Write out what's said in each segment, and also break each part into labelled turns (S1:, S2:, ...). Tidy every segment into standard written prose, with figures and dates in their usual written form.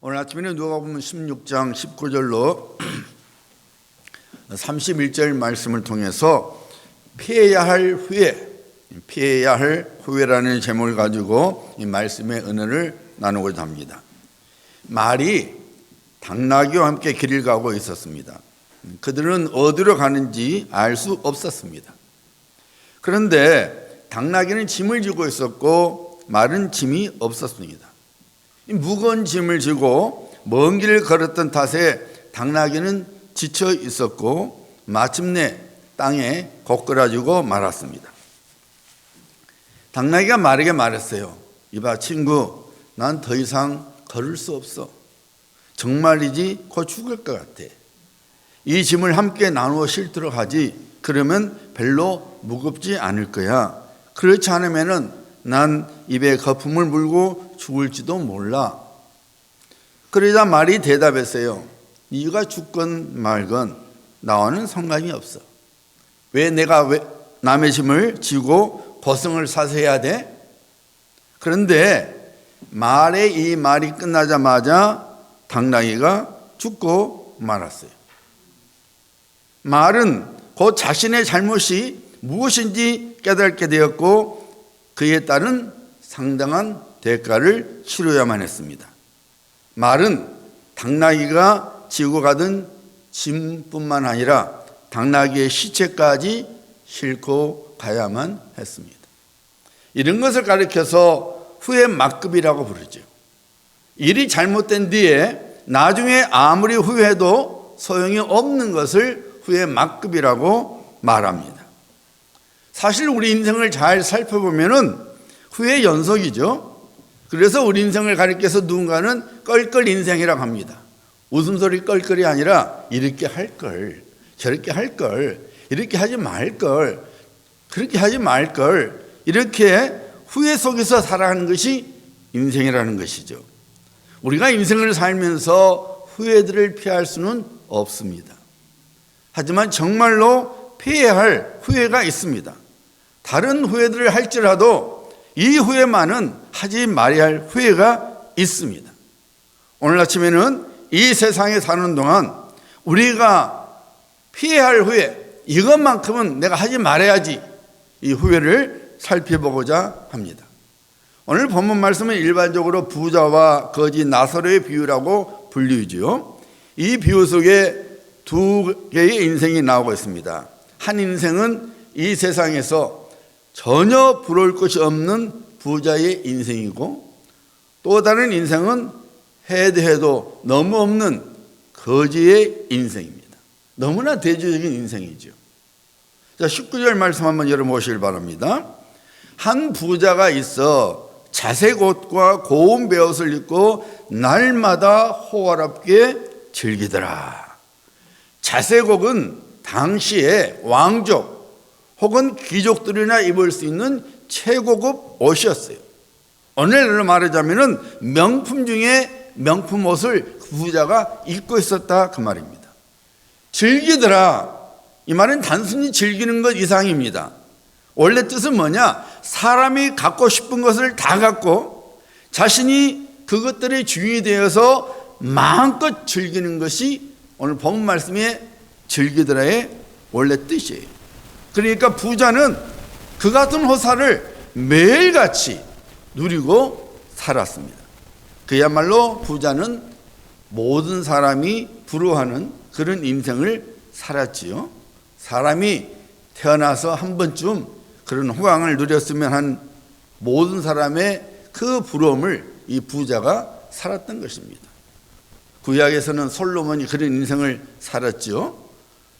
S1: 오늘 아침에는 누가복음 16장 19절로 31절 말씀을 통해서 피해야 할 후회라는 제목을 가지고 이 말씀의 은혜를 나누고자 합니다. 말이 당나귀와 함께 길을 가고 있었습니다. 그들은 어디로 가는지 알 수 없었습니다. 그런데 당나귀는 짐을 지고 있었고 말은 짐이 없었습니다. 무거운 짐을 지고 먼 길을 걸었던 탓에 당나귀는 지쳐 있었고 마침내 땅에 고꾸라지고 말았습니다. 당나귀가 말에게 말했어요. 이봐 친구, 난 더 이상 걸을 수 없어. 정말이지 곧 죽을 것 같아. 이 짐을 함께 나누어 싣도록 하지. 그러면 별로 무겁지 않을 거야. 그렇지 않으면은 난 입에 거품을 물고 죽을지도 몰라. 그러자 말이 대답했어요. 네가 죽건 말건 나와는 상관이 없어. 왜 내가 남의 짐을 지고 고생을 사서 해야 돼? 그런데 말의 이 말이 끝나자마자 당나귀가 죽고 말았어요. 말은 곧 자신의 잘못이 무엇인지 깨닫게 되었고 그에 따른 상당한 대가를 치러야만 했습니다. 말은 당나귀가 지고 가던 짐뿐만 아니라 당나귀의 시체까지 싣고 가야만 했습니다. 이런 것을 가리켜서 후회 막급이라고 부르죠. 일이 잘못된 뒤에 나중에 아무리 후회해도 소용이 없는 것을 후회 막급이라고 말합니다. 사실 우리 인생을 잘 살펴보면은 후회 연속이죠. 그래서 우리 인생을 가리켜서 누군가는 껄껄 인생이라고 합니다. 웃음소리 껄껄이 아니라 이렇게 할 걸, 저렇게 할 걸, 이렇게 하지 말 걸, 그렇게 하지 말 걸, 이렇게 후회 속에서 살아가는 것이 인생이라는 것이죠. 우리가 인생을 살면서 후회들을 피할 수는 없습니다. 하지만 정말로 피해야 할 후회가 있습니다. 다른 후회들을 할지라도 이 후회만은 하지 말아야 할 후회가 있습니다. 오늘 아침에는 이 세상에 사는 동안 우리가 피해야 할 후회, 이것만큼은 내가 하지 말아야지, 이 후회를 살펴보고자 합니다. 오늘 본문 말씀은 일반적으로 부자와 거지 나사로의 비유라고 불리우지요. 이 비유 속에 두 개의 인생이 나오고 있습니다. 한 인생은 이 세상에서 전혀 부러울 것이 없는 부자의 인생이고 또 다른 인생은 해도 너무 없는 거지의 인생입니다. 너무나 대조적인 인생이죠. 자, 19절 말씀 한번 열어보시길 바랍니다. 한 부자가 있어 자색 옷과 고운 베옷을 입고 날마다 호화롭게 즐기더라. 자색옷은 당시에 왕족 혹은 귀족들이나 입을 수 있는 최고급 옷이었어요. 오늘날로 말하자면 명품 중에 명품 옷을 부자가 입고 있었다 그 말입니다. 즐기더라, 이 말은 단순히 즐기는 것 이상입니다. 원래 뜻은 뭐냐? 사람이 갖고 싶은 것을 다 갖고 자신이 그것들의 주인이 되어서 마음껏 즐기는 것이 오늘 본문 말씀의 즐기더라의 원래 뜻이에요. 그러니까 부자는 그 같은 호사를 매일같이 누리고 살았습니다. 그야말로 부자는 모든 사람이 부러워하는 그런 인생을 살았지요. 사람이 태어나서 한 번쯤 그런 호강을 누렸으면 한 모든 사람의 그 부러움을 이 부자가 살았던 것입니다. 구약에서는 솔로몬이 그런 인생을 살았지요.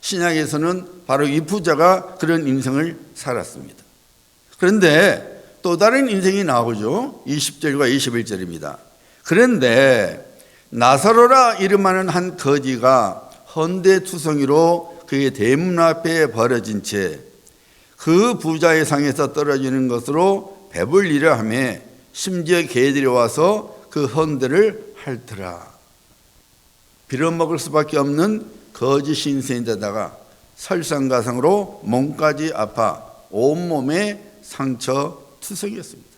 S1: 신약에서는 바로 이 부자가 그런 인생을 살았습니다. 그런데 또 다른 인생이 나오죠. 20절과 21절입니다. 그런데 나사로라 이름하는 한 거지가 헌데투성이로 그의 대문 앞에 버려진 채 그 부자의 상에서 떨어지는 것으로 배불리려 하며 심지어 개들이 와서 그 헌데를 핥더라. 빌어먹을 수밖에 없는 거지 신세인데다가 설상가상으로 몸까지 아파 온몸에 상처 투성이었습니다.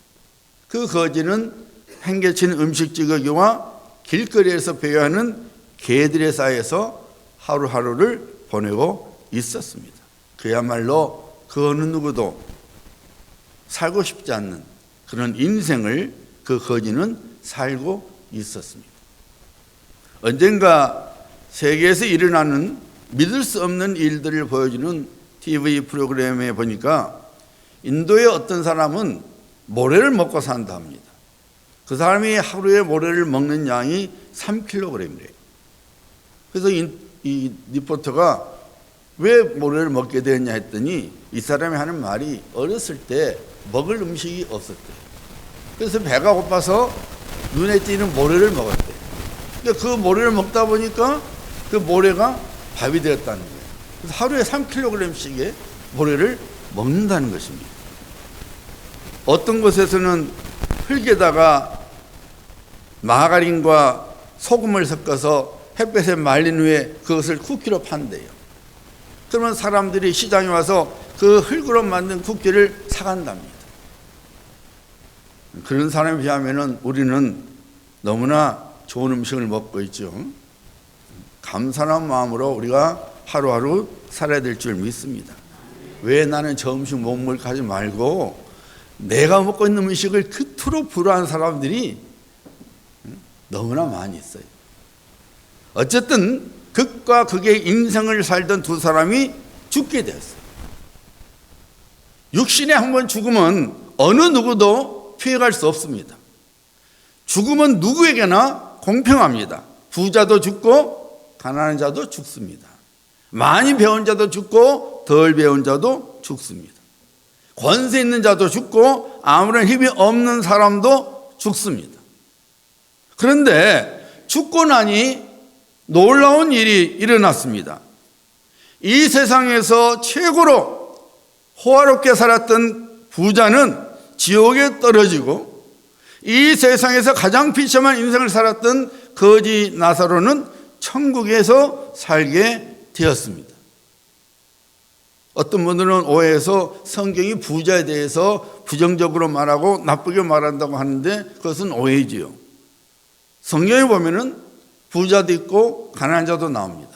S1: 그 거지는 팽개친 음식 찌꺼기와 길거리에서 배회하는 개들의 사이에서 하루하루를 보내고 있었습니다. 그야말로 그 어느 누구도 살고 싶지 않는 그런 인생을 그 거지는 살고 있었습니다. 언젠가 세계에서 일어나는 믿을 수 없는 일들을 보여주는 TV 프로그램에 보니까 인도의 어떤 사람은 모래를 먹고 산다 합니다. 그 사람이 하루에 모래를 먹는 양이 3kg이래요. 그래서 이 리포터가 왜 모래를 먹게 되었냐 했더니 이 사람이 하는 말이 어렸을 때 먹을 음식이 없었대요. 그래서 배가 고파서 눈에 띄는 모래를 먹었대요. 그러니까 그 모래를 먹다 보니까 그 모래가 밥이 되었다는 거예요. 그래서 하루에 3kg씩의 모래를 먹는다는 것입니다. 어떤 곳에서는 흙에다가 마가린과 소금을 섞어서 햇볕에 말린 후에 그것을 쿠키로 판대요. 그러면 사람들이 시장에 와서 그 흙으로 만든 쿠키를 사간답니다. 그런 사람에 비하면 우리는 너무나 좋은 음식을 먹고 있죠. 감사한 마음으로 우리가 하루하루 살아야 될 줄 믿습니다. 왜 나는 저 음식 못 먹을까 하지 말고 내가 먹고 있는 음식을 그토록 부러워하는 사람들이 너무나 많이 있어요. 어쨌든 극과 극의 인생을 살던 두 사람이 죽게 되었어요. 육신에 한번 죽으면 어느 누구도 피해갈 수 없습니다. 죽음은 누구에게나 공평합니다. 부자도 죽고 가난한 자도 죽습니다. 많이 배운 자도 죽고 덜 배운 자도 죽습니다. 권세 있는 자도 죽고 아무런 힘이 없는 사람도 죽습니다. 그런데 죽고 나니 놀라운 일이 일어났습니다. 이 세상에서 최고로 호화롭게 살았던 부자는 지옥에 떨어지고 이 세상에서 가장 비참한 인생을 살았던 거지 나사로는 천국에서 살게 되었습니다. 어떤 분들은 오해해서 성경이 부자에 대해서 부정적으로 말하고 나쁘게 말한다고 하는데 그것은 오해지요. 성경에 보면은 부자도 있고 가난한 자도 나옵니다.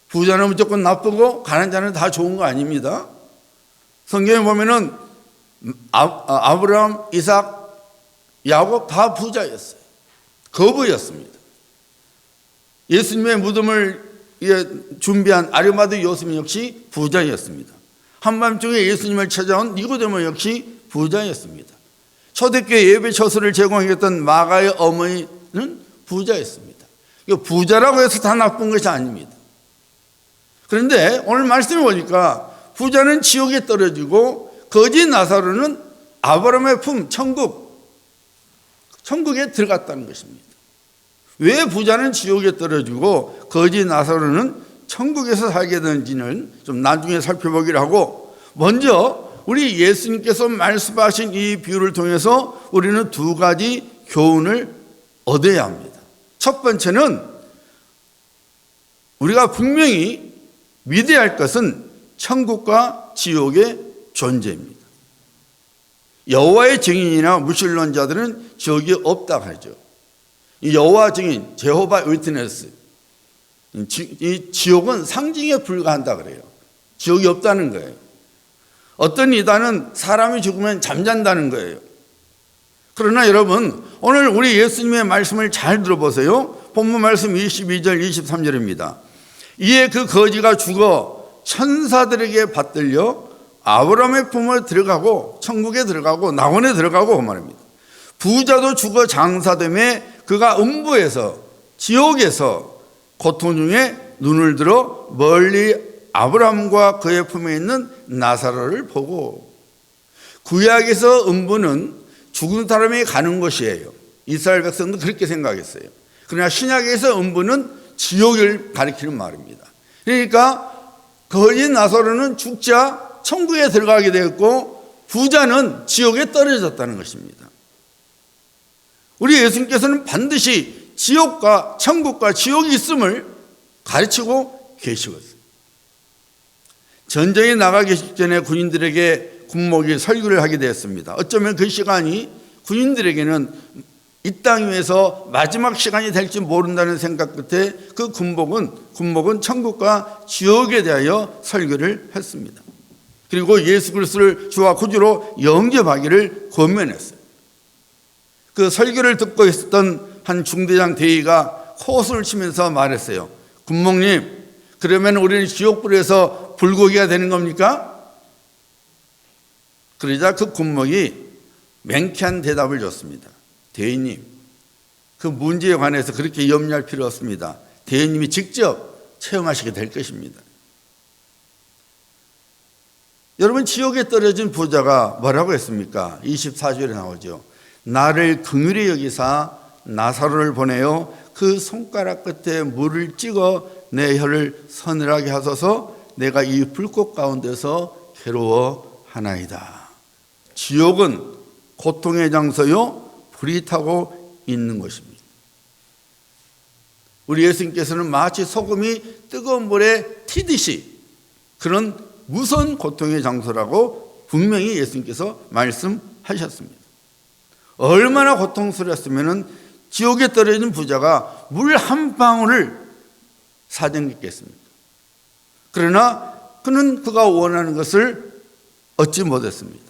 S1: 부자는 무조건 나쁘고 가난한 자는 다 좋은 거 아닙니다. 성경에 보면은 아브라함, 이삭, 야곱 다 부자였어요. 거부였습니다. 예수님의 무덤을 준비한 아리마대 요셉 역시 부자였습니다. 한밤중에 예수님을 찾아온 니고데모 역시 부자였습니다. 초대교회 예배 처소를 제공했던 마가의 어머니는 부자였습니다. 부자라고 해서 다 나쁜 것이 아닙니다. 그런데 오늘 말씀해 보니까 부자는 지옥에 떨어지고 거지 나사로는 아브라함의 품 천국에 들어갔다는 것입니다. 왜 부자는 지옥에 떨어지고 거지 나사로는 천국에서 살게 되는지는 좀 나중에 살펴보기로 하고, 먼저 우리 예수님께서 말씀하신 이 비유를 통해서 우리는 두 가지 교훈을 얻어야 합니다. 첫 번째는 우리가 분명히 믿어야 할 것은 천국과 지옥의 존재입니다. 여호와의 증인이나 무신론자들은 지옥이 없다고 하죠. 이 여호와 증인, 제호바 위트네스, 이 지옥은 상징에 불과한다 그래요. 지옥이 없다는 거예요. 어떤 이단은 사람이 죽으면 잠잔다는 거예요. 그러나 여러분, 오늘 우리 예수님의 말씀을 잘 들어보세요. 본문 말씀 22절 23절입니다. 이에 그 거지가 죽어 천사들에게 받들려 아브라함의 품에 들어가고 천국에 들어가고 낙원에 들어가고 그 말입니다. 부자도 죽어 장사됨에 그가 음부에서 지옥에서 고통 중에 눈을 들어 멀리 아브라함과 그의 품에 있는 나사로를 보고, 구약에서 음부는 죽은 사람이 가는 곳이에요. 이스라엘 백성도 그렇게 생각했어요. 그러나 신약에서 음부는 지옥을 가리키는 말입니다. 그러니까 거지 나사로는 죽자 천국에 들어가게 되었고 부자는 지옥에 떨어졌다는 것입니다. 우리 예수님께서는 반드시 지옥과 천국과 지옥이 있음을 가르치고 계시거든요. 전쟁에 나가기 직전에 군인들에게 군목이 설교를 하게 되었습니다. 어쩌면 그 시간이 군인들에게는 이 땅 위에서 마지막 시간이 될지 모른다는 생각 끝에 그 군목은 천국과 지옥에 대하여 설교를 했습니다. 그리고 예수 그리스도를 주와 구주로 영접하기를 권면했어요. 그 설교를 듣고 있었던 한 중대장 대위가 호소를 치면서 말했어요. 군목님, 그러면 우리는 지옥불에서 불고기가 되는 겁니까? 그러자 그 군목이 맹쾌한 대답을 줬습니다. 대위님, 그 문제에 관해서 그렇게 염려할 필요 없습니다. 대위님이 직접 체험하시게 될 것입니다. 여러분, 지옥에 떨어진 부자가 뭐라고 했습니까? 24절에 나오죠. 나를 긍휼히 여기사 나사로를 보내어 그 손가락 끝에 물을 찍어 내 혀를 서늘하게 하소서. 내가 이 불꽃 가운데서 괴로워하나이다. 지옥은 고통의 장소요, 불이 타고 있는 것입니다. 우리 예수님께서는 마치 소금이 뜨거운 물에 튀듯이 그런 무서운 고통의 장소라고 분명히 예수님께서 말씀하셨습니다. 얼마나 고통스러웠으면 지옥에 떨어진 부자가 물 한 방울을 사정했겠습니까? 그러나 그는 그가 원하는 것을 얻지 못했습니다.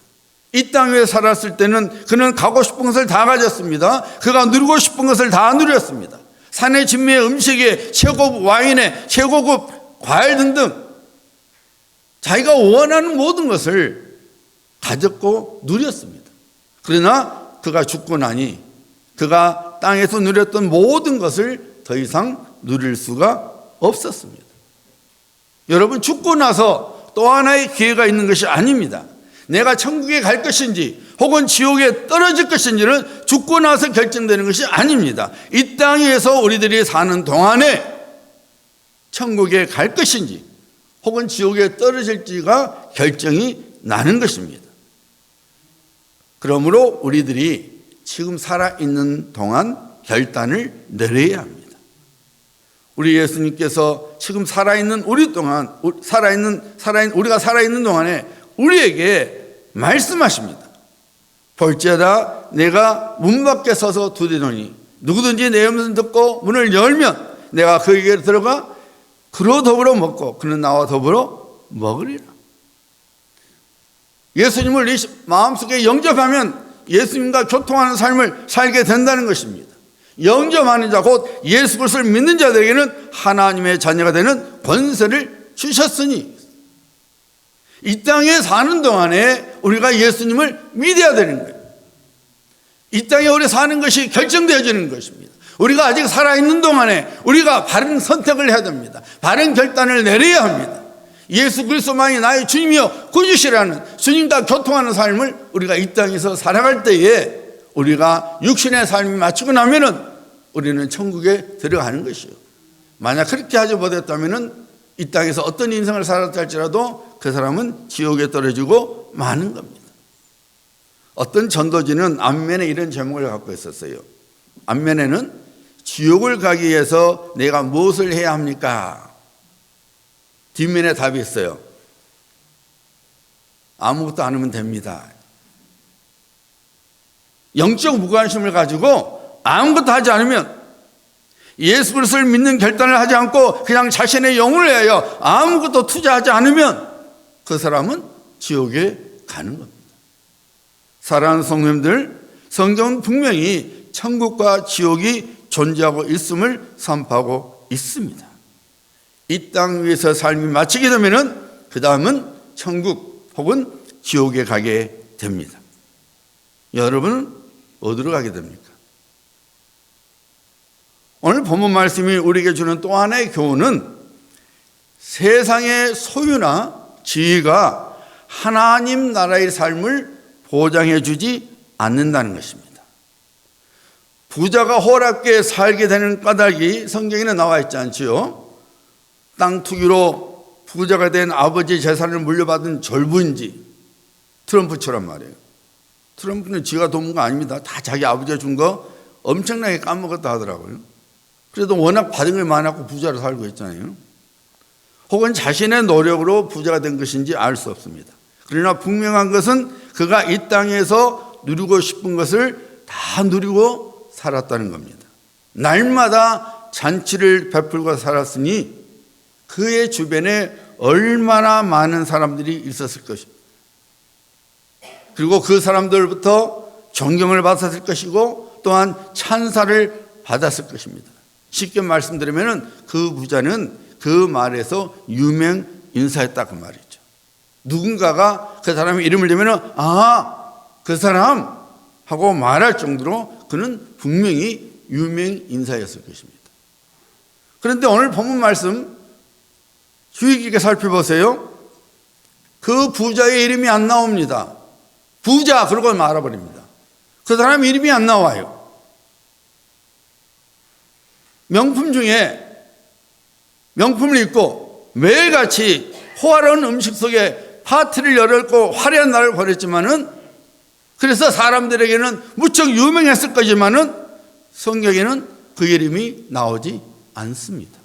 S1: 이 땅 위에 살았을 때는 그는 가고 싶은 것을 다 가졌습니다. 그가 누리고 싶은 것을 다 누렸습니다. 산의 진미의 음식에 최고급 와인에 최고급 과일 등등 자기가 원하는 모든 것을 가졌고 누렸습니다. 그러나 그가 죽고 나니 그가 땅에서 누렸던 모든 것을 더 이상 누릴 수가 없었습니다. 여러분, 죽고 나서 또 하나의 기회가 있는 것이 아닙니다. 내가 천국에 갈 것인지 혹은 지옥에 떨어질 것인지는 죽고 나서 결정되는 것이 아닙니다. 이 땅에서 우리들이 사는 동안에 천국에 갈 것인지 혹은 지옥에 떨어질지가 결정이 나는 것입니다. 그러므로 우리들이 지금 살아있는 동안 결단을 내려야 합니다. 우리 예수님께서 지금 살아있는 우리 동안, 우리가 살아있는 동안에 우리에게 말씀하십니다. 볼지어다 내가 문 밖에 서서 두드리노니 누구든지 내 음성 듣고 문을 열면 내가 그에게 들어가 그로 더불어 먹고 그는 나와 더불어 먹으리라. 예수님을 네 마음속에 영접하면 예수님과 교통하는 삶을 살게 된다는 것입니다. 영접하는 자 곧 예수 그리스도를 믿는 자들에게는 하나님의 자녀가 되는 권세를 주셨으니 이 땅에 사는 동안에 우리가 예수님을 믿어야 되는 거예요. 이 땅에 우리 사는 것이 결정되어지는 것입니다. 우리가 아직 살아있는 동안에 우리가 바른 선택을 해야 됩니다. 바른 결단을 내려야 합니다. 예수 그리스도만이 나의 주님이여 구주시라는 주님과 교통하는 삶을 우리가 이 땅에서 살아갈 때에 우리가 육신의 삶이 마치고 나면은 우리는 천국에 들어가는 것이요. 만약 그렇게 하지 못했다면은 이 땅에서 어떤 인생을 살았다 할지라도 그 사람은 지옥에 떨어지고 마는 겁니다. 어떤 전도지는 앞면에 이런 제목을 갖고 있었어요. 앞면에는 지옥을 가기 위해서 내가 무엇을 해야 합니까? 뒷면에 답이 있어요. 아무것도 안 하면 됩니다. 영적 무관심을 가지고 아무것도 하지 않으면 예수 그리스도를 믿는 결단을 하지 않고 그냥 자신의 영혼을 위하여 아무것도 투자하지 않으면 그 사람은 지옥에 가는 겁니다. 사랑하는 성도님들, 성경은 분명히 천국과 지옥이 존재하고 있음을 선포하고 있습니다. 이 땅 위에서 삶이 마치게 되면 그 다음은 천국 혹은 지옥에 가게 됩니다. 여러분은 어디로 가게 됩니까? 오늘 본문 말씀이 우리에게 주는 또 하나의 교훈은 세상의 소유나 지위가 하나님 나라의 삶을 보장해 주지 않는다는 것입니다. 부자가 호락게 살게 되는 까닭이 성경에는 나와 있지 않지요? 땅 투기로 부자가 된 아버지 재산을 물려받은 졸부인지 트럼프처럼 말이에요. 트럼프는 지가 돈 거 아닙니다. 다 자기 아버지가 준 거 엄청나게 까먹었다 하더라고요. 그래도 워낙 받은 걸 많았고 부자로 살고 있잖아요. 혹은 자신의 노력으로 부자가 된 것인지 알 수 없습니다. 그러나 분명한 것은 그가 이 땅에서 누리고 싶은 것을 다 누리고 살았다는 겁니다. 날마다 잔치를 베풀고 살았으니 그의 주변에 얼마나 많은 사람들이 있었을 것입니다. 그리고 그 사람들부터 존경을 받았을 것이고 또한 찬사를 받았을 것입니다. 쉽게 말씀드리면 그 부자는 그 말에서 유명 인사했다 그 말이죠. 누군가가 그 사람의 이름을 대면 그 사람 하고 말할 정도로 그는 분명히 유명 인사였을 것입니다. 그런데 오늘 본문 말씀 주의 깊게 살펴보세요. 그 부자의 이름이 안 나옵니다. 부자 그러고 말아버립니다. 그 사람 이름이 안 나와요. 명품 중에 명품을 입고 매일같이 호화로운 음식 속에 파티를 열었고 화려한 날을 보냈지만은 그래서 사람들에게는 무척 유명했을 거지만은 성경에는 그 이름이 나오지 않습니다.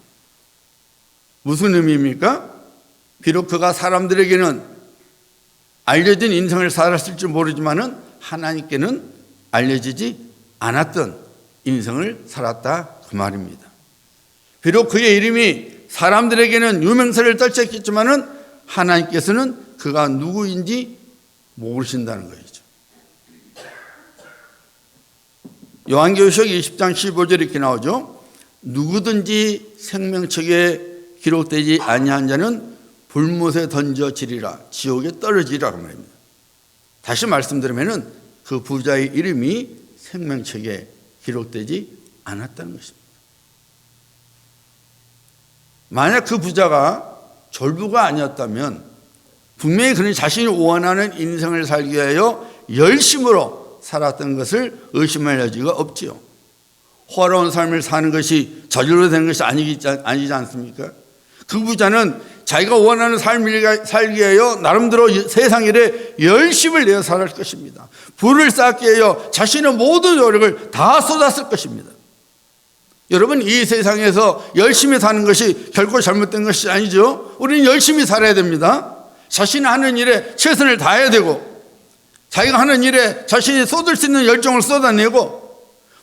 S1: 무슨 의미입니까? 비록 그가 사람들에게는 알려진 인생을 살았을지 모르지만은 하나님께는 알려지지 않았던 인생을 살았다 그 말입니다. 비록 그의 이름이 사람들에게는 유명세를 떨쳤겠지만은 하나님께서는 그가 누구인지 모르신다는 것이죠. 요한계시록 20장 15절에 이렇게 나오죠. 누구든지 생명책에 기록되지 아니한 자는 불못에 던져지리라, 지옥에 떨어지리라 그 말입니다. 다시 말씀드리면은 그 부자의 이름이 생명책에 기록되지 않았다는 것입니다. 만약 그 부자가 졸부가 아니었다면 분명히 그는 자신이 원하는 인생을 살기 위하여 열심으로 살았던 것을 의심할 여지가 없지요. 호화로운 삶을 사는 것이 저절로 되는 것이 아니지 않습니까? 그 부자는 자기가 원하는 삶을 살기 위하여 나름대로 세상 일에 열심을 내어 살을 것입니다. 부를 쌓기 위하여 자신의 모든 노력을 다 쏟았을 것입니다. 여러분, 이 세상에서 열심히 사는 것이 결코 잘못된 것이 아니죠. 우리는 열심히 살아야 됩니다. 자신이 하는 일에 최선을 다해야 되고 자기가 하는 일에 자신이 쏟을 수 있는 열정을 쏟아내고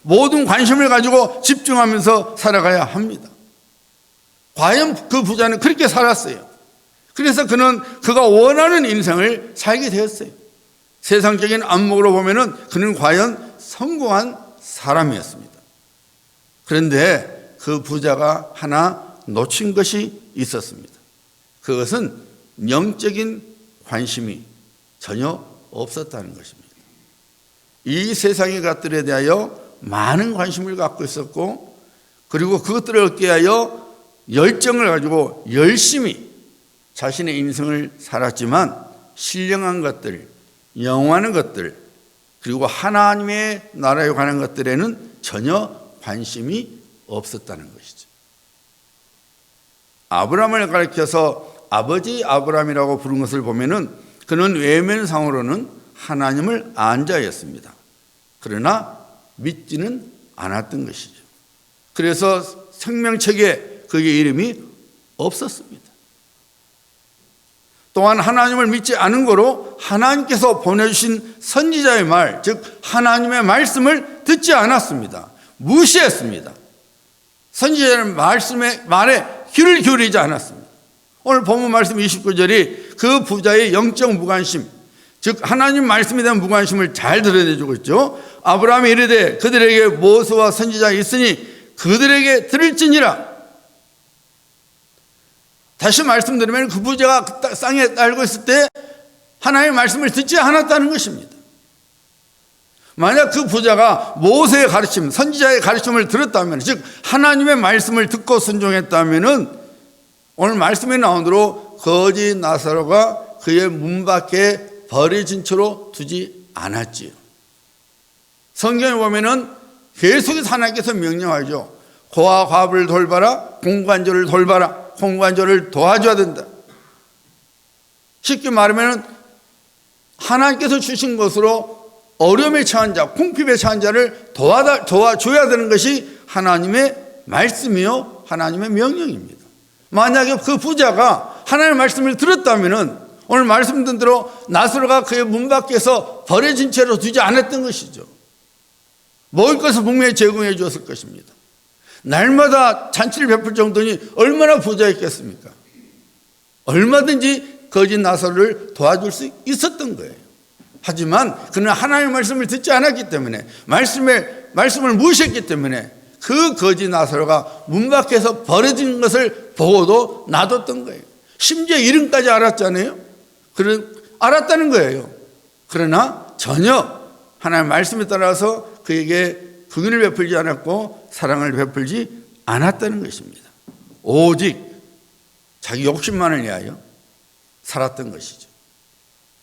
S1: 모든 관심을 가지고 집중하면서 살아가야 합니다. 과연 그 부자는 그렇게 살았어요. 그래서 그는 그가 원하는 인생을 살게 되었어요. 세상적인 안목으로 보면은 그는 과연 성공한 사람이었습니다. 그런데 그 부자가 하나 놓친 것이 있었습니다. 그것은 영적인 관심이 전혀 없었다는 것입니다. 이 세상의 것들에 대하여 많은 관심을 갖고 있었고 그리고 그것들을 얻기 위하여 열정을 가지고 열심히 자신의 인생을 살았지만 신령한 것들, 영원한 것들 그리고 하나님의 나라에 관한 것들에는 전혀 관심이 없었다는 것이죠. 아브라함을 가리켜서 아버지 아브라함이라고 부른 것을 보면은 그는 외면상으로는 하나님을 안 자였습니다. 그러나 믿지는 않았던 것이죠. 그래서 생명책에 그의 이름이 없었습니다. 또한 하나님을 믿지 않은 거로 하나님께서 보내주신 선지자의 말, 즉 하나님의 말씀을 듣지 않았습니다. 무시했습니다. 선지자의 말에 귀를 기울이지 않았습니다. 오늘 본문 말씀 29절이 그 부자의 영적 무관심, 즉 하나님 말씀에 대한 무관심을 잘 드러내주고 있죠. 아브라함이 이르되 그들에게 모세와 선지자가 있으니 그들에게 들을지니라. 다시 말씀드리면 그 부자가 땅에 살고 있을 때 하나님의 말씀을 듣지 않았다는 것입니다. 만약 그 부자가 모세의 가르침, 선지자의 가르침을 들었다면, 즉 하나님의 말씀을 듣고 순종했다면 오늘 말씀에 나온 대로 거지 나사로가 그의 문 밖에 버려진 채로 두지 않았지요. 성경에 보면은 계속해서 하나님께서 명령하죠. 고아 과부를 돌봐라, 공관절을 돌봐라, 공관절을 도와줘야 된다. 쉽게 말하면 하나님께서 주신 것으로 어려움에 처한 자, 궁핍에 처한 자를 도와줘야 되는 것이 하나님의 말씀이요 하나님의 명령입니다. 만약에 그 부자가 하나님의 말씀을 들었다면 오늘 말씀드린 대로 나사로가 그의 문 밖에서 버려진 채로 두지 않았던 것이죠. 먹을 것을 분명히 제공해 주었을 것입니다. 날마다 잔치를 베풀 정도니 얼마나 부자였겠습니까? 얼마든지 거짓 나사로를 도와줄 수 있었던 거예요. 하지만 그는 하나님의 말씀을 듣지 않았기 때문에, 말씀을 무시했기 때문에 그 거짓 나사로가 문 밖에서 버려진 것을 보고도 놔뒀던 거예요. 심지어 이름까지 알았잖아요. 알았다는 거예요. 그러나 전혀 하나님의 말씀에 따라서 그에게 긍휼을 베풀지 않았고 사랑을 베풀지 않았다는 것입니다. 오직 자기 욕심만을 위하여 살았던 것이죠.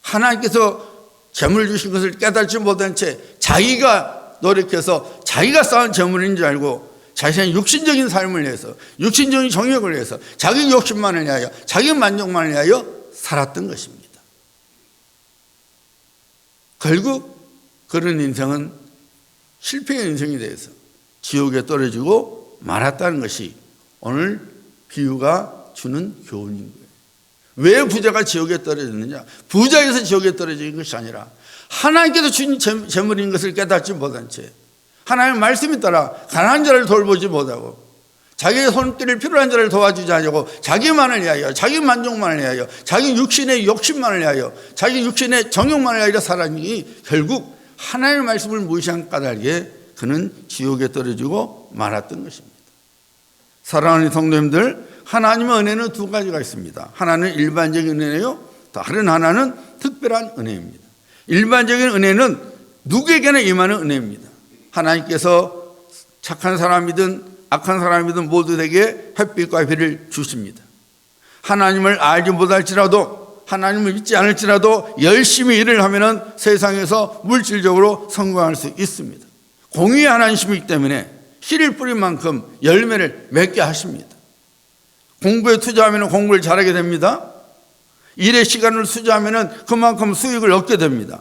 S1: 하나님께서 재물 주신 것을 깨닫지 못한 채 자기가 노력해서 자기가 쌓은 재물인 줄 알고 자신의 육신적인 삶을 위해서, 육신적인 정욕을 위해서, 자기 욕심만을 위하여, 자기 만족만을 위하여 살았던 것입니다. 결국 그런 인생은 실패의 인생이 돼서 지옥에 떨어지고 말았다는 것이 오늘 비유가 주는 교훈인 거예요. 왜 부자가 지옥에 떨어졌느냐? 부자에서 지옥에 떨어진 것이 아니라 하나님께서 주신 재물인 것을 깨닫지 못한 채 하나님의 말씀에 따라 가난한 자를 돌보지 못하고 자기의 손길을 필요한 자를 도와주지 않고 자기만을 위하여, 자기 만족만을 위하여, 자기 육신의 욕심만을 위하여, 자기 육신의 정욕만을 위하여 살아니 결국 하나님의 말씀을 무시한 까닭에 그는 지옥에 떨어지고 말았던 것입니다. 사랑하는 성도님들, 하나님의 은혜는 두 가지가 있습니다. 하나는 일반적인 은혜요, 다른 하나는 특별한 은혜입니다. 일반적인 은혜는 누구에게나 임하는 은혜입니다. 하나님께서 착한 사람이든 악한 사람이든 모두에게 햇빛과 비를 주십니다. 하나님을 알지 못할지라도, 하나님을 믿지 않을지라도 열심히 일을 하면 세상에서 물질적으로 성공할 수 있습니다. 공의의 하나님이시기 때문에 씨를 뿌린 만큼 열매를 맺게 하십니다. 공부에 투자하면 공부를 잘하게 됩니다. 일의 시간을 투자하면 그만큼 수익을 얻게 됩니다.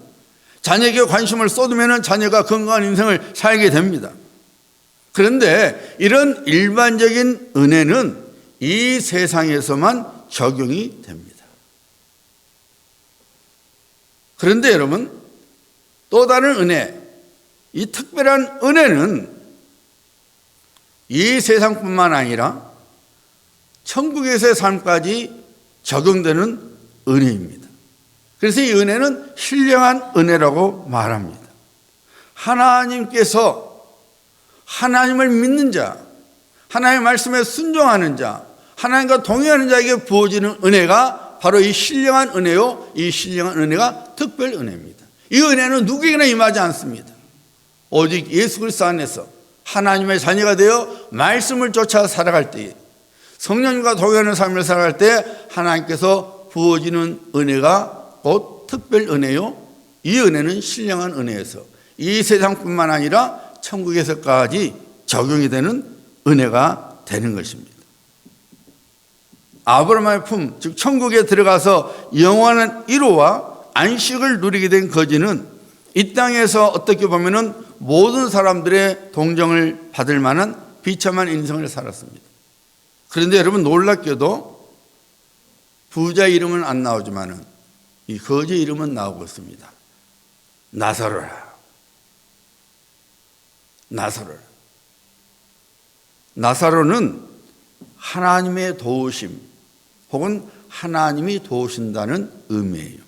S1: 자녀에게 관심을 쏟으면 자녀가 건강한 인생을 살게 됩니다. 그런데 이런 일반적인 은혜는 이 세상에서만 적용이 됩니다. 그런데 여러분, 또 다른 은혜, 이 특별한 은혜는 이 세상뿐만 아니라 천국에서의 삶까지 적용되는 은혜입니다. 그래서 이 은혜는 신령한 은혜라고 말합니다. 하나님께서 하나님을 믿는 자, 하나님의 말씀에 순종하는 자, 하나님과 동의하는 자에게 부어지는 은혜가 바로 이 신령한 은혜요, 이 신령한 은혜가 특별 은혜입니다. 이 은혜는 누구에게나 임하지 않습니다. 오직 예수 그리스도 안에서 하나님의 자녀가 되어 말씀을 쫓아 살아갈 때에, 성령님과 동의하는 삶을 살아갈 때 하나님께서 부어지는 은혜가 곧 특별 은혜요, 이 은혜는 신령한 은혜에서 이 세상뿐만 아니라 천국에서까지 적용이 되는 은혜가 되는 것입니다. 아브라함의 품, 즉 천국에 들어가서 영원한 위로와 안식을 누리게 된 거지는 이 땅에서 어떻게 보면은 모든 사람들의 동정을 받을 만한 비참한 인생을 살았습니다. 그런데 여러분, 놀랍게도 부자 이름은 안 나오지만은 이 거지 이름은 나오고 있습니다. 나사로라. 나사로는 하나님의 도우심 혹은 하나님이 도우신다는 의미예요.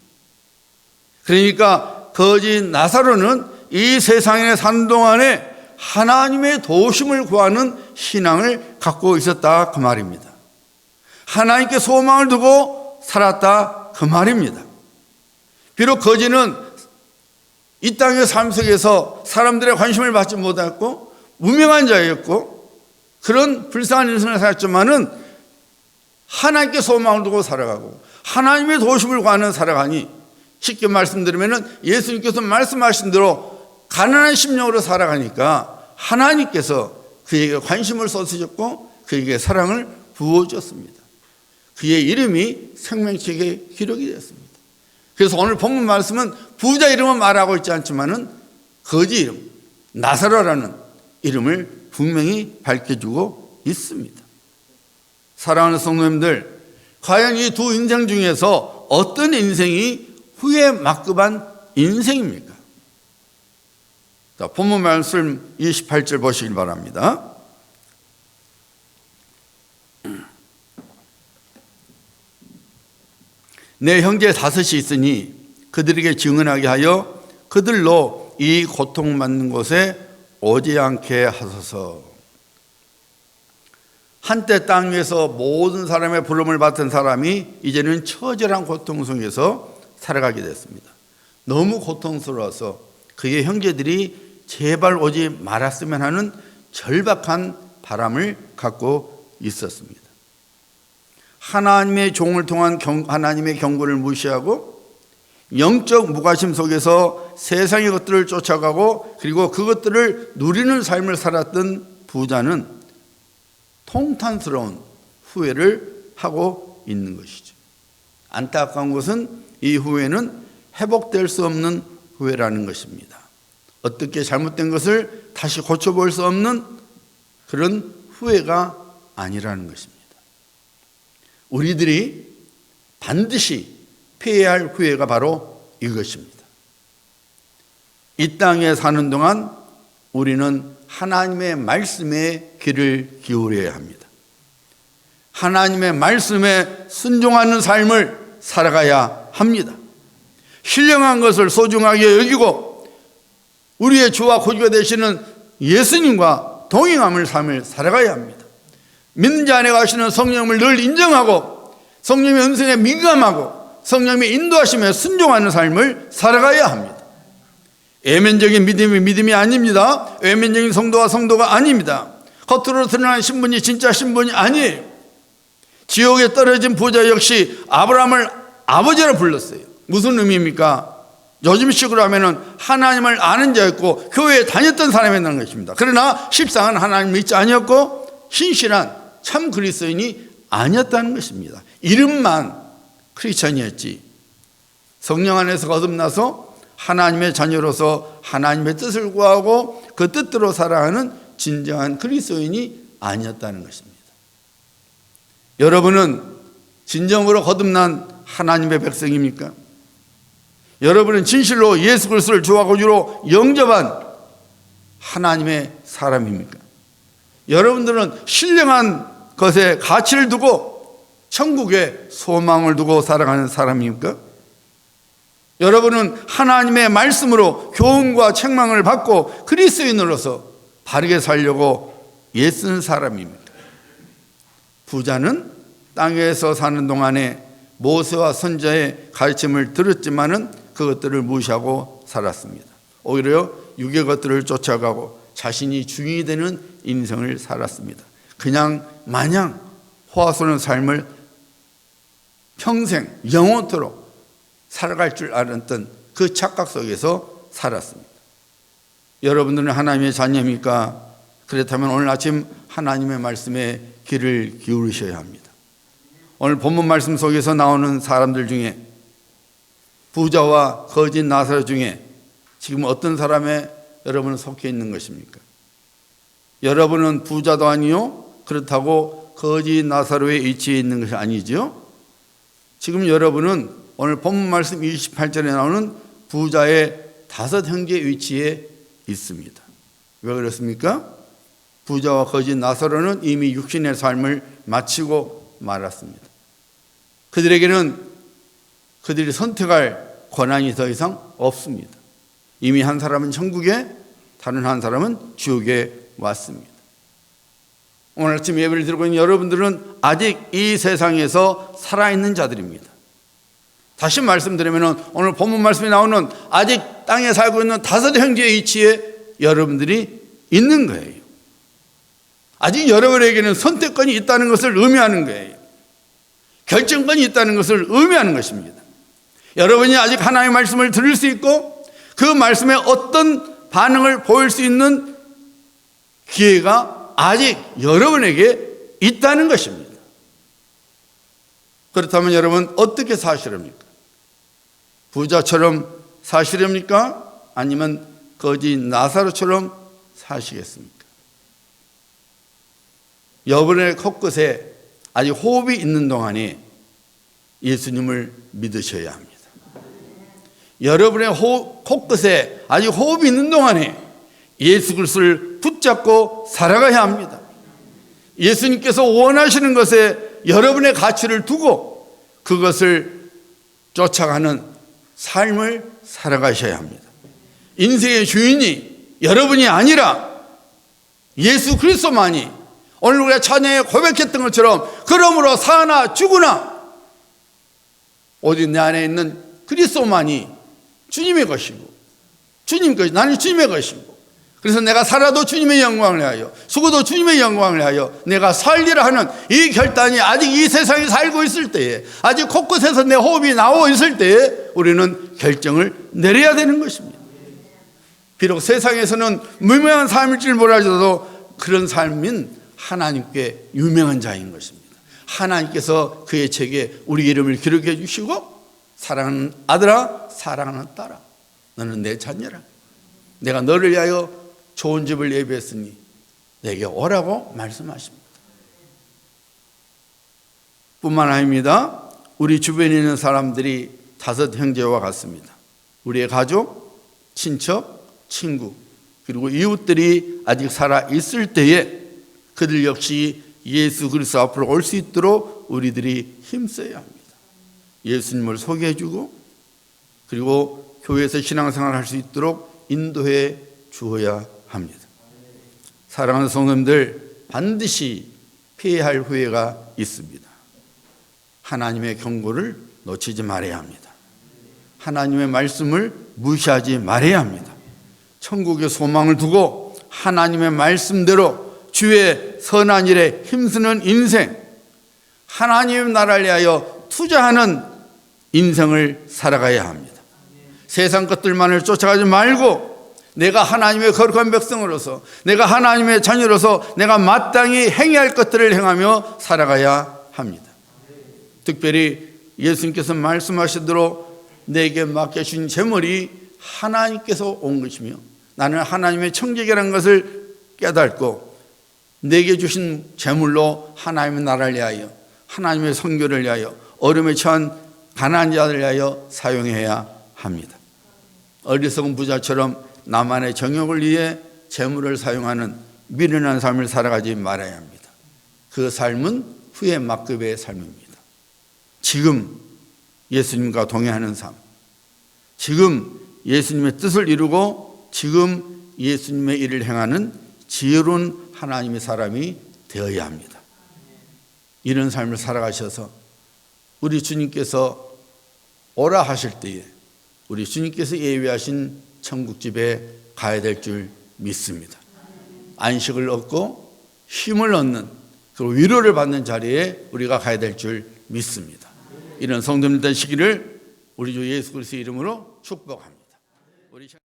S1: 그러니까 거지 나사로는 이 세상에 사는 동안에 하나님의 도우심을 구하는 신앙을 갖고 있었다 그 말입니다. 하나님께 소망을 두고 살았다 그 말입니다. 비록 거지는 이 땅의 삶 속에서 사람들의 관심을 받지 못했고 무명한 자였고 그런 불쌍한 인생을 살았지만은 하나님께 소망을 두고 살아가고 하나님의 도우심을 구하는 살아가니, 쉽게 말씀드리면 예수님께서 말씀하신 대로 가난한 심령으로 살아가니까 하나님께서 그에게 관심을 쏟으셨고 그에게 사랑을 부어주셨습니다. 그의 이름이 생명책에 기록이 되었습니다. 그래서 오늘 본문 말씀은 부자 이름은 말하고 있지 않지만은 거지 이름, 나사로라는 이름을 분명히 밝혀주고 있습니다. 사랑하는 성도님들, 과연 이 두 인생 중에서 어떤 인생이 후회 막급한 인생입니까? 자, 본문 말씀 28절 보시길 바랍니다. 내 형제 다섯이 있으니 그들에게 증언하게 하여 그들로 이 고통받는 곳에 오지 않게 하소서. 한때 땅 위에서 모든 사람의 부름을 받던 사람이 이제는 처절한 고통 속에서 살아가게 됐습니다. 너무 고통스러워서 그의 형제들이 제발 오지 말았으면 하는 절박한 바람을 갖고 있었습니다. 하나님의 종을 통한 하나님의 경고를 무시하고 영적 무관심 속에서 세상의 것들을 쫓아가고 그리고 그것들을 누리는 삶을 살았던 부자는 통탄스러운 후회를 하고 있는 것이죠. 안타까운 것은 이 후회는 회복될 수 없는 후회라는 것입니다. 어떻게 잘못된 것을 다시 고쳐볼 수 없는 그런 후회가 아니라는 것입니다. 우리들이 반드시 피해야 할 후회가 바로 이것입니다. 이 땅에 사는 동안 우리는 하나님의 말씀에 귀를 기울여야 합니다. 하나님의 말씀에 순종하는 삶을 살아가야 합니다. 신령한 것을 소중하게 여기고 우리의 주와 구주가 되시는 예수님과 동행함을 삶을 살아가야 합니다. 믿는 자 안에 가시는 성령을 늘 인정하고 성령의 은총에 민감하고 성령의 인도하심에 순종하는 삶을 살아가야 합니다. 외면적인 믿음이 믿음이 아닙니다. 외면적인 성도가 성도가 아닙니다. 겉으로 드러나는 신분이 진짜 신분이 아니에요. 지옥에 떨어진 부자 역시 아브라함을 아버지라 불렀어요. 무슨 의미입니까? 요즘식으로 하면은 하나님을 아는 자였고 교회에 다녔던 사람이라는 것입니다. 그러나 실상은 하나님 믿지 아니었고 신실한 참 그리스도인이 아니었다는 것입니다. 이름만 크리스천이었지 성령 안에서 거듭나서 하나님의 자녀로서 하나님의 뜻을 구하고 그 뜻대로 살아가는 진정한 그리스도인이 아니었다는 것입니다. 여러분은 진정으로 거듭난 하나님의 백성입니까? 여러분은 진실로 예수 그리스도를 주와 구주로 영접한 하나님의 사람입니까? 여러분들은 신령한 것에 가치를 두고 천국에 소망을 두고 살아가는 사람입니까? 여러분은 하나님의 말씀으로 교훈과 책망을 받고 그리스도인으로서 바르게 살려고 애쓰는 사람입니까? 부자는 땅에서 사는 동안에 모세와 선지자의 가르침을 들었지만은 그것들을 무시하고 살았습니다. 오히려 육의 것들을 쫓아가고 자신이 주인이 되는 인생을 살았습니다. 그냥 마냥 호화스러운 삶을 평생 영원토록 살아갈 줄 알았던 그 착각 속에서 살았습니다. 여러분들은 하나님의 자녀입니까? 그렇다면 오늘 아침 하나님의 말씀에 귀를 기울이셔야 합니다. 오늘 본문 말씀 속에서 나오는 사람들 중에 부자와 거짓 나사로 중에 지금 어떤 사람에 여러분은 속해 있는 것입니까? 여러분은 부자도 아니요 그렇다고 거짓 나사로에 위치해 있는 것이 아니죠. 지금 여러분은 오늘 본문 말씀 28절에 나오는 부자의 5 형제 위치에 있습니다. 왜 그렇습니까? 부자와 거짓 나사로는 이미 육신의 삶을 마치고 말았습니다. 그들에게는 그들이 선택할 권한이 더 이상 없습니다. 이미 한 사람은 천국에, 다른 한 사람은 지옥에 왔습니다. 오늘 아침 예배를 드리고 있는 여러분들은 아직 이 세상에서 살아있는 자들입니다. 다시 말씀드리면 오늘 본문 말씀에 나오는 아직 땅에 살고 있는 5 형제의 위치에 여러분들이 있는 거예요. 아직 여러분에게는 선택권이 있다는 것을 의미하는 거예요. 결정권이 있다는 것을 의미하는 것입니다. 여러분이 아직 하나님의 말씀을 들을 수 있고 그 말씀에 어떤 반응을 보일 수 있는 기회가 아직 여러분에게 있다는 것입니다. 그렇다면 여러분 어떻게 사시렵니까? 부자처럼 사시렵니까? 아니면 거짓 나사로처럼 사시겠습니까? 여러분의 코끝에 아직 호흡이 있는 동안에 예수님을 믿으셔야 합니다. 여러분의 코끝에 아직 호흡이 있는 동안에 예수 그리스도를 붙잡고 살아가야 합니다. 예수님께서 원하시는 것에 여러분의 가치를 두고 그것을 쫓아가는 삶을 살아가셔야 합니다. 인생의 주인이 여러분이 아니라 예수 그리스도만이, 오늘 우리가 찬양에 고백했던 것처럼 그러므로 사나 죽으나 오직 내 안에 있는 그리스도만이 주님의 것이고, 주님 것, 나는 주님의 것이고, 그래서 내가 살아도 주님의 영광을 위하여, 죽어도 주님의 영광을 위하여 내가 살리라 하는 이 결단이 아직 이 세상에 살고 있을 때에, 아직 곳곳에서 내 호흡이 나오고 있을 때에 우리는 결정을 내려야 되는 것입니다. 비록 세상에서는 무명한 삶일지 몰라도 그런 삶은 하나님께 유명한 자인 것입니다. 하나님께서 그의 책에 우리 이름을 기록해 주시고, 사랑하는 아들아, 사랑하는 딸아, 너는 내 자녀라. 내가 너를 위하여 좋은 집을 예비했으니 내게 오라고 말씀하십니다. 뿐만 아닙니다. 우리 주변에 있는 사람들이 5 형제와 같습니다. 우리의 가족, 친척, 친구, 그리고 이웃들이 아직 살아 있을 때에 그들 역시 예수 그리스도 앞으로 올 수 있도록 우리들이 힘써야 합니다. 예수님을 소개해주고, 그리고 교회에서 신앙생활을 할 수 있도록 인도해 주어야 합니다. 사랑하는 성도님들, 반드시 피해야 할 후회가 있습니다. 하나님의 경고를 놓치지 말아야 합니다. 하나님의 말씀을 무시하지 말아야 합니다. 천국의 소망을 두고 하나님의 말씀대로 주의 선한 일에 힘쓰는 인생, 하나님의 나라를 위하여 투자하는 인생을 살아가야 합니다. 세상 것들만을 쫓아가지 말고 내가 하나님의 거룩한 백성으로서, 내가 하나님의 자녀로서 내가 마땅히 행해야 할 것들을 행하며 살아가야 합니다. 특별히 예수님께서 말씀하시도록 내게 맡겨주신 재물이 하나님께서 온 것이며, 나는 하나님의 청지기라는 것을 깨닫고 내게 주신 재물로 하나님의 나라를 위하여, 하나님의 선교를 위하여, 어려움에 처한 가난한 자들을 위하여 사용해야 합니다. 어리석은 부자처럼 나만의 정욕을 위해 재물을 사용하는 미련한 삶을 살아가지 말아야 합니다. 그 삶은 후회 막급의 삶입니다. 지금 예수님과 동행하는 삶, 지금 예수님의 뜻을 이루고 지금 예수님의 일을 행하는 지혜로운 하나님의 사람이 되어야 합니다. 이런 삶을 살아가셔서 우리 주님께서 오라 하실 때에 우리 주님께서 예비하신 천국집에 가야 될 줄 믿습니다. 안식을 얻고 힘을 얻는, 그리고 위로를 받는 자리에 우리가 가야 될 줄 믿습니다. 이런 성도님 되시기를 우리 주 예수 그리스도의 이름으로 축복합니다.